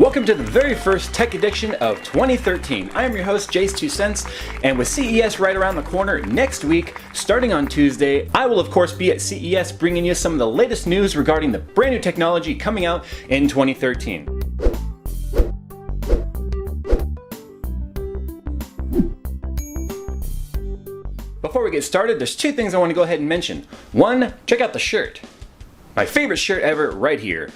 Welcome to the very first tech edition of 2013. I am your host, JayzTwoCents, and with CES right around the corner next week, starting on Tuesday, I will of course be at CES bringing you some of the latest news regarding the brand new technology coming out in 2013. Before we get started, there's two things I want to go ahead and mention. One, check out the shirt. My favorite shirt ever right here.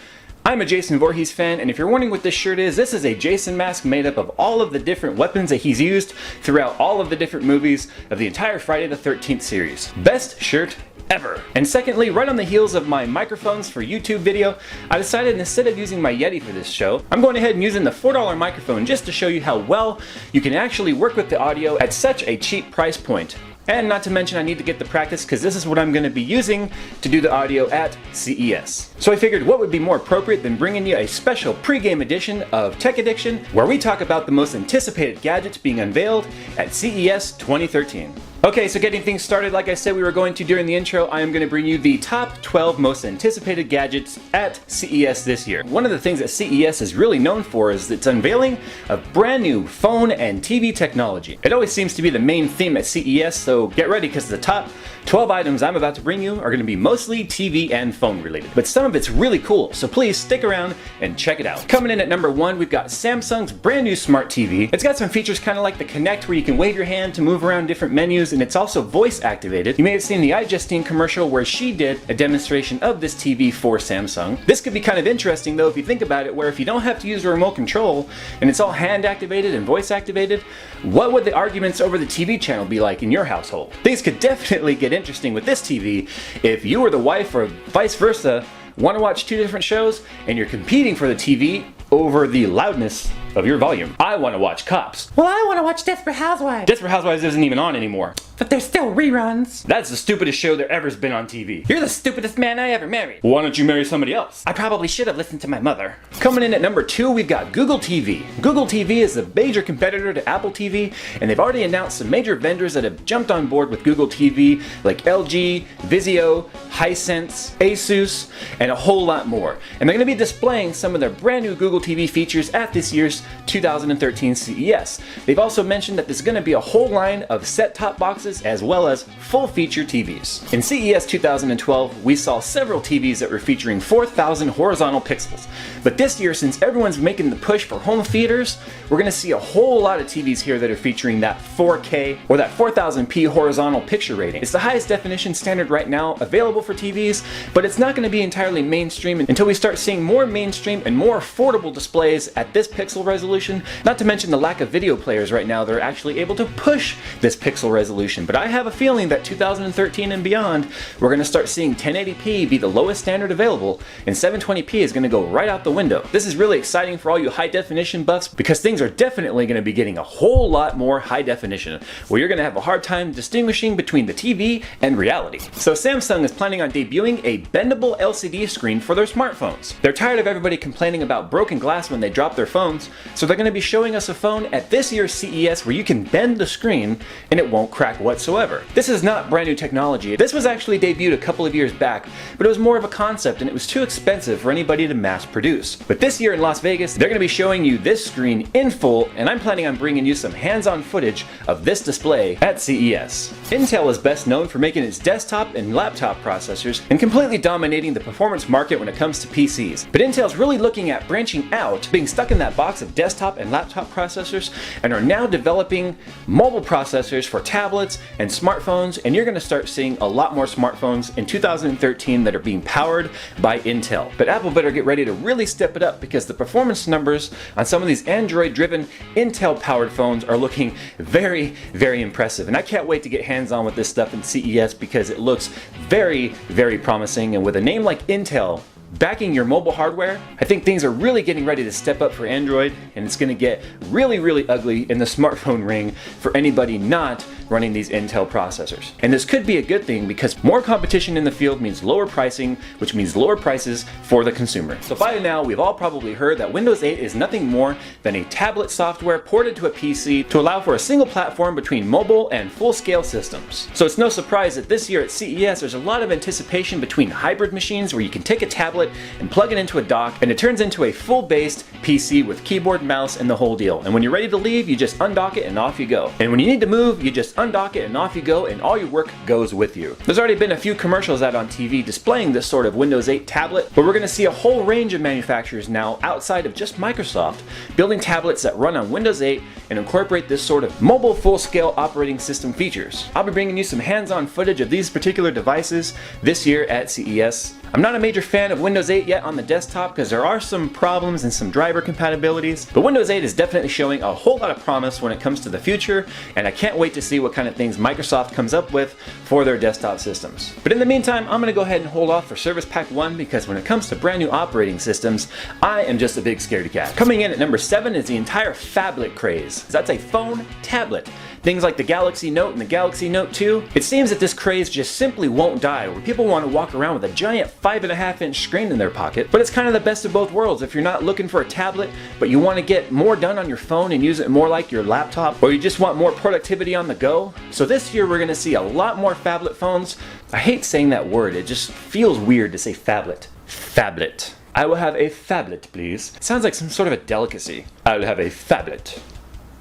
I'm a Jason Voorhees fan, and if you're wondering what this shirt is, this is a Jason mask made up of all of the different weapons that he's used throughout all of the different movies of the entire Friday the 13th series. Best shirt ever. And secondly, right on the heels of my microphones for YouTube video, I decided instead of using my Yeti for this show, I'm going ahead and using the $4 microphone just to show you how well you can actually work with the audio at such a cheap price point. And not to mention I need to get the practice because this is what I'm going to be using to do the audio at CES. So I figured what would be more appropriate than bringing you a special pre-game edition of Tech Addiction where we talk about the most anticipated gadgets being unveiled at CES 2013. Okay, so getting things started, like I said we were going to during the intro, I am going to bring you the top 12 most anticipated gadgets at CES this year. One of the things that CES is really known for is its unveiling of brand new phone and TV technology. It always seems to be the main theme at CES, so get ready because the top 12 items I'm about to bring you are going to be mostly TV and phone related. But some of it's really cool, so please stick around and check it out. Coming in at number 1, we've got Samsung's brand new smart TV. It's got some features kind of like the Kinect where you can wave your hand to move around different menus, and it's also voice activated. You may have seen the iJustine commercial where she did a demonstration of this TV for Samsung. This could be kind of interesting though if you think about it, where if you don't have to use a remote control and it's all hand activated and voice activated, what would the arguments over the TV channel be like in your household? Things could definitely get interesting with this TV if you or the wife or vice versa want to watch two different shows and you're competing for the TV over the loudness of your volume. I want to watch Cops. Well, I want to watch Desperate Housewives. Desperate Housewives isn't even on anymore. But there's still reruns. That's the stupidest show there ever's been on TV. You're the stupidest man I ever married. Why don't you marry somebody else? I probably should have listened to my mother. Coming in at number 2, we've got Google TV. Google TV is a major competitor to Apple TV, and they've already announced some major vendors that have jumped on board with Google TV, like LG, Vizio, Hisense, Asus, and a whole lot more. And they're going to be displaying some of their brand new Google TV features at this year's 2013 CES. They've also mentioned that there's going to be a whole line of set-top boxes as well as full-feature TVs. In CES 2012, we saw several TVs that were featuring 4,000 horizontal pixels. But this year, since everyone's making the push for home theaters, we're going to see a whole lot of TVs here that are featuring that 4K or that 4000p horizontal picture rating. It's the highest definition standard right now available for TVs, but it's not going to be entirely mainstream until we start seeing more mainstream and more affordable displays at this pixel resolution, not to mention the lack of video players right now that are actually able to push this pixel resolution. But I have a feeling that 2013 and beyond, we're going to start seeing 1080p be the lowest standard available, and 720p is going to go right out the window. This is really exciting for all you high definition buffs because things are definitely going to be getting a whole lot more high definition, where you're going to have a hard time distinguishing between the TV and reality. So Samsung is planning on debuting a bendable LCD screen for their smartphones. They're tired of everybody complaining about broken glass when they drop their phones, so they're going to be showing us a phone at this year's CES where you can bend the screen and it won't crack whatsoever. This is not brand new technology. This was actually debuted a couple of years back, but it was more of a concept and it was too expensive for anybody to mass produce. But this year in Las Vegas, they're going to be showing you this screen in full, and I'm planning on bringing you some hands-on footage of this display at CES. Intel is best known for making its desktop and laptop processors and completely dominating the performance market when it comes to PCs. But Intel's really looking at branching out, being stuck in that box of desktop and laptop processors, and are now developing mobile processors for tablets and smartphones, and you're going to start seeing a lot more smartphones in 2013 that are being powered by Intel. But Apple better get ready to really step it up because the performance numbers on some of these Android-driven Intel-powered phones are looking very, very impressive. And I can't wait to get hands-on with this stuff in CES because it looks very, very promising. And with a name like Intel backing your mobile hardware, I think things are really getting ready to step up for Android, and it's going to get really, really ugly in the smartphone ring for anybody not running these Intel processors. And this could be a good thing because more competition in the field means lower pricing, which means lower prices for the consumer. So by now, we've all probably heard that Windows 8 is nothing more than a tablet software ported to a PC to allow for a single platform between mobile and full-scale systems. So it's no surprise that this year at CES there's a lot of anticipation between hybrid machines where you can take a tablet and plug it into a dock and it turns into a full-based PC with keyboard, mouse, and the whole deal. And when you're ready to leave, you just undock it and off you go. And when you need to move, you just undock it and off you go, and all your work goes with you. There's already been a few commercials out on TV displaying this sort of Windows 8 tablet, but we're going to see a whole range of manufacturers now outside of just Microsoft building tablets that run on Windows 8 and incorporate this sort of mobile full-scale operating system features. I'll be bringing you some hands-on footage of these particular devices this year at CES. I'm not a major fan of Windows 8 yet on the desktop because there are some problems and some driver compatibilities, but Windows 8 is definitely showing a whole lot of promise when it comes to the future, and I can't wait to see what kind of things Microsoft comes up with for their desktop systems. But in the meantime, I'm going to go ahead and hold off for Service Pack 1 because when it comes to brand new operating systems, I am just a big scaredy cat. Coming in at number 7 is the entire phablet craze. That's a phone tablet. Things like the Galaxy Note and the Galaxy Note 2. It seems that this craze just simply won't die, where people want to walk around with a giant 5.5-inch screen in their pocket. But it's kind of the best of both worlds. If you're not looking for a tablet, but you want to get more done on your phone and use it more like your laptop, or you just want more productivity on the go. So this year we're going to see a lot more phablet phones. I hate saying that word. It just feels weird to say phablet. Phablet. I will have a phablet, please. It sounds like some sort of a delicacy. I will have a phablet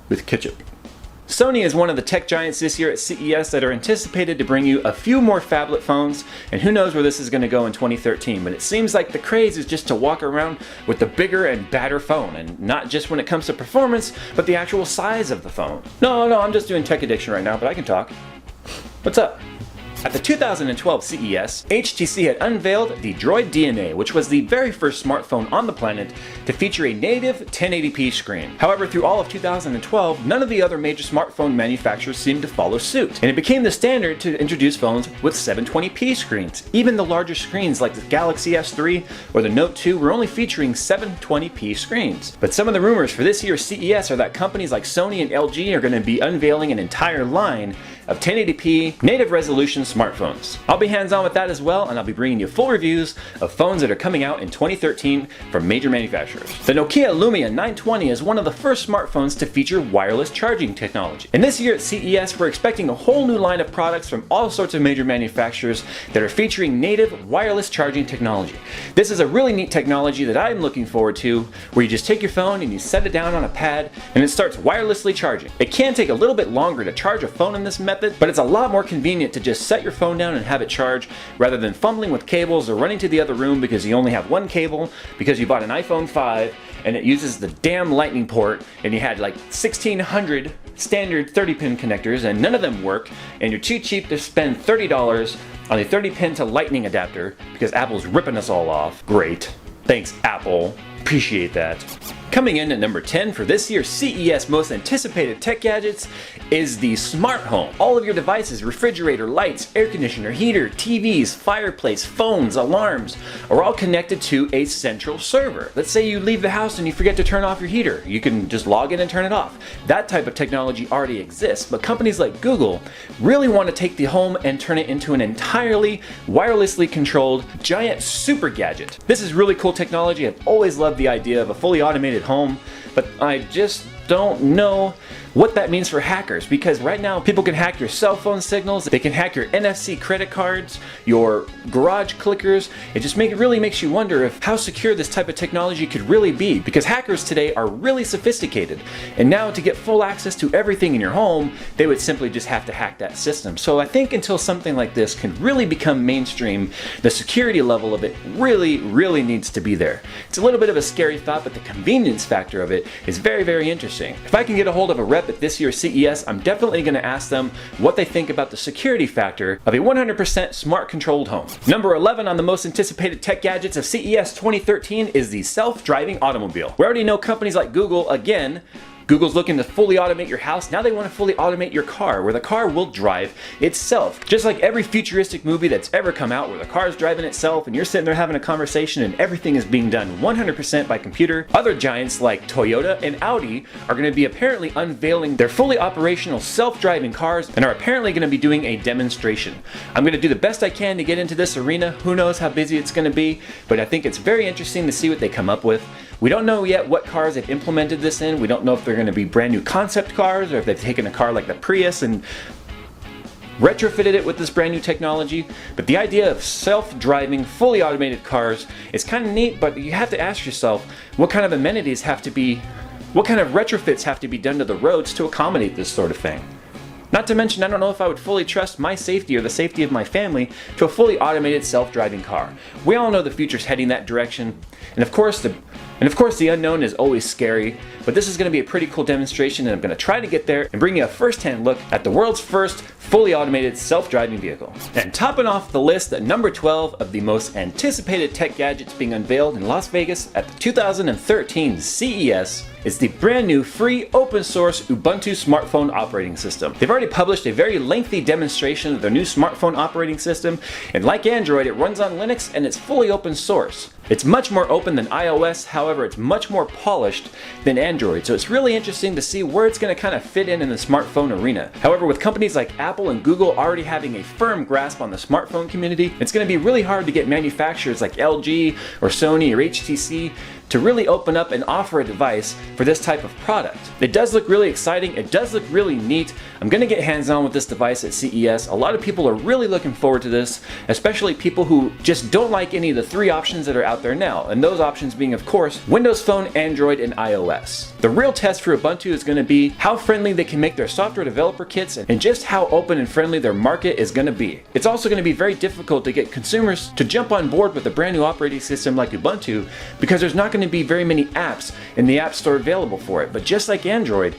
with ketchup. Sony is one of the tech giants this year at CES that are anticipated to bring you a few more phablet phones, and who knows where this is going to go in 2013, but it seems like the craze is just to walk around with the bigger and badder phone, and not just when it comes to performance, but the actual size of the phone. No, I'm just doing tech addiction right now, but I can talk. What's up? At the 2012 CES, HTC had unveiled the Droid DNA, which was the very first smartphone on the planet to feature a native 1080p screen. However, through all of 2012, none of the other major smartphone manufacturers seemed to follow suit, and it became the standard to introduce phones with 720p screens. Even the larger screens like the Galaxy S3 or the Note 2 were only featuring 720p screens. But some of the rumors for this year's CES are that companies like Sony and LG are going to be unveiling an entire line of 1080p native resolution smartphones. I'll be hands-on with that as well, and I'll be bringing you full reviews of phones that are coming out in 2013 from major manufacturers. The Nokia Lumia 920 is one of the first smartphones to feature wireless charging technology. And this year at CES, we're expecting a whole new line of products from all sorts of major manufacturers that are featuring native wireless charging technology. This is a really neat technology that I'm looking forward to, where you just take your phone and you set it down on a pad and it starts wirelessly charging. It can take a little bit longer to charge a phone in this method, but it's a lot more convenient to just set your phone down and have it charge rather than fumbling with cables or running to the other room because you only have one cable because you bought an iPhone 5 and it uses the damn lightning port and you had like 1,600 standard 30-pin connectors and none of them work, and you're too cheap to spend $30 on a 30-pin to lightning adapter because Apple's ripping us all off. Great. Thanks, Apple. Appreciate that. Coming in at number 10 for this year's CES most anticipated tech gadgets is the smart home. All of your devices, refrigerator, lights, air conditioner, heater, TVs, fireplace, phones, alarms, are all connected to a central server. Let's say you leave the house and you forget to turn off your heater. You can just log in and turn it off. That type of technology already exists, but companies like Google really want to take the home and turn it into an entirely wirelessly controlled giant super gadget. This is really cool technology. I've always loved the idea of a fully automated home, but I just don't know what that means for hackers, because right now people can hack your cell phone signals, they can hack your NFC credit cards, your garage clickers. It just really makes you wonder if how secure this type of technology could really be, because hackers today are really sophisticated, and now to get full access to everything in your home, they would simply just have to hack that system. So I think until something like this can really become mainstream, the security level of it really needs to be there. It's a little bit of a scary thought, but the convenience factor of it is very interesting. If I can get a hold of a rep at this year's CES, I'm definitely going to ask them what they think about the security factor of a 100% smart controlled home. Number 11 on the most anticipated tech gadgets of CES 2013 is the self-driving automobile. We already know companies like Google, again, Google's looking to fully automate your house. Now they want to fully automate your car, where the car will drive itself. Just like every futuristic movie that's ever come out, where the car's driving itself and you're sitting there having a conversation and everything is being done 100% by computer. Other giants like Toyota and Audi are going to be apparently unveiling their fully operational self-driving cars and are apparently going to be doing a demonstration. I'm going to do the best I can to get into this arena. Who knows how busy it's going to be, but I think it's very interesting to see what they come up with. We don't know yet what cars they've implemented this in. We don't know if they're going to be brand new concept cars or if they've taken a car like the Prius and retrofitted it with this brand new technology. But the idea of self-driving, fully automated cars is kind of neat, but you have to ask yourself what kind of amenities have to be, what kind of retrofits have to be done to the roads to accommodate this sort of thing. Not to mention, I don't know if I would fully trust my safety or the safety of my family to a fully automated self-driving car. We all know the future's heading that direction, and of course the unknown is always scary, but this is going to be a pretty cool demonstration, and I'm going to try to get there and bring you a first-hand look at the world's first fully automated self-driving vehicle. And topping off the list at number 12 of the most anticipated tech gadgets being unveiled in Las Vegas at the 2013 CES is the brand new free open source Ubuntu smartphone operating system. They've already published a very lengthy demonstration of their new smartphone operating system, and like Android, it runs on Linux and it's fully open source. It's much more open than iOS, however it's much more polished than Android, so it's really interesting to see where it's going to kind of fit in the smartphone arena. However, with companies like Apple and Google already having a firm grasp on the smartphone community, it's going to be really hard to get manufacturers like LG or Sony or HTC to really open up and offer a device for this type of product. It does look really exciting, it does look really neat. I'm gonna get hands-on with this device at CES. A lot of people are really looking forward to this, especially people who just don't like any of the three options that are out there now, and those options being, of course, Windows Phone, Android, and iOS. The real test for Ubuntu is gonna be how friendly they can make their software developer kits and just how open and friendly their market is gonna be. It's also gonna be very difficult to get consumers to jump on board with a brand new operating system like Ubuntu because there's not going to be very many apps in the App Store available for it. But just like Android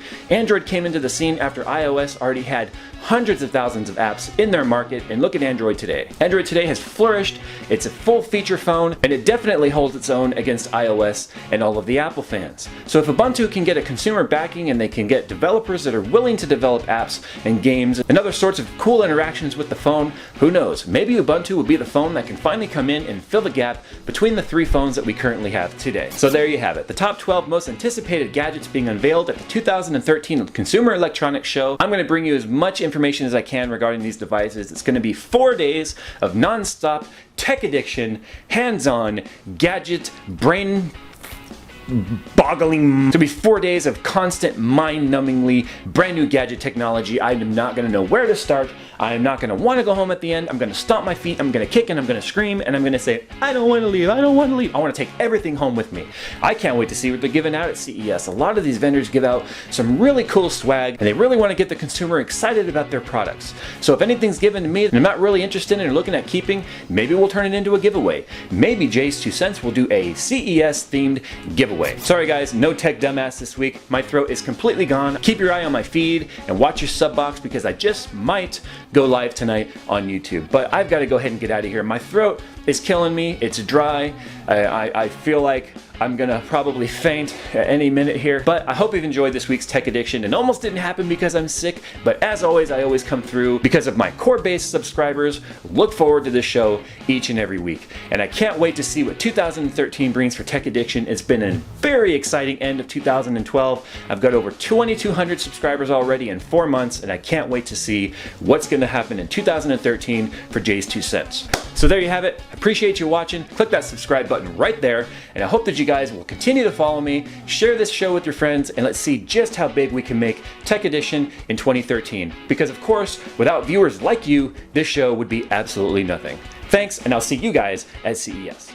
came into the scene after iOS already had hundreds of thousands of apps in their market, and look at Android today. Android today has flourished, it's a full feature phone, and it definitely holds its own against iOS and all of the Apple fans. So if Ubuntu can get a consumer backing and they can get developers that are willing to develop apps and games and other sorts of cool interactions with the phone, who knows, maybe Ubuntu will be the phone that can finally come in and fill the gap between the three phones that we currently have today. So there you have it, the top 12 most anticipated gadgets being unveiled at the 2013 Consumer Electronics Show. I'm going to bring you as much information as I can regarding these devices. It's going to be 4 days of non-stop tech addiction, hands-on, gadget, brain boggling. It's gonna be 4 days of constant, mind-numbingly brand new gadget technology. I am not gonna know where to start. I am not gonna want to go home at the end. I'm gonna stomp my feet, I'm gonna kick, and I'm gonna scream, and I'm gonna say, I don't want to leave, I don't want to leave. I want to take everything home with me. I can't wait to see what they're giving out at CES. A lot of these vendors give out some really cool swag, and they really want to get the consumer excited about their products. So if anything's given to me and I'm not really interested in or looking at keeping, maybe we'll turn it into a giveaway. Maybe JayzTwoCents will do a CES themed giveaway. Sorry guys, no tech dumbass this week. My throat is completely gone. Keep your eye on my feed and watch your sub box because I just might go live tonight on YouTube. But I've got to go ahead and get out of here. My throat is killing me. It's dry. I feel like I'm gonna probably faint at any minute here, but I hope you've enjoyed this week's Tech Addiction. It almost didn't happen because I'm sick, but as always, I always come through because of my core-based subscribers. Look forward to this show each and every week, and I can't wait to see what 2013 brings for Tech Addiction. It's been a very exciting end of 2012. I've got over 2,200 subscribers already in 4 months, and I can't wait to see what's gonna happen in 2013 for JayzTwoCents. So there you have it. I appreciate you watching. Click that subscribe button right there, and I hope that you guys will continue to follow me, share this show with your friends, and let's see just how big we can make Tech Edition in 2013. Because of course, without viewers like you, this show would be absolutely nothing. Thanks, and I'll see you guys at CES.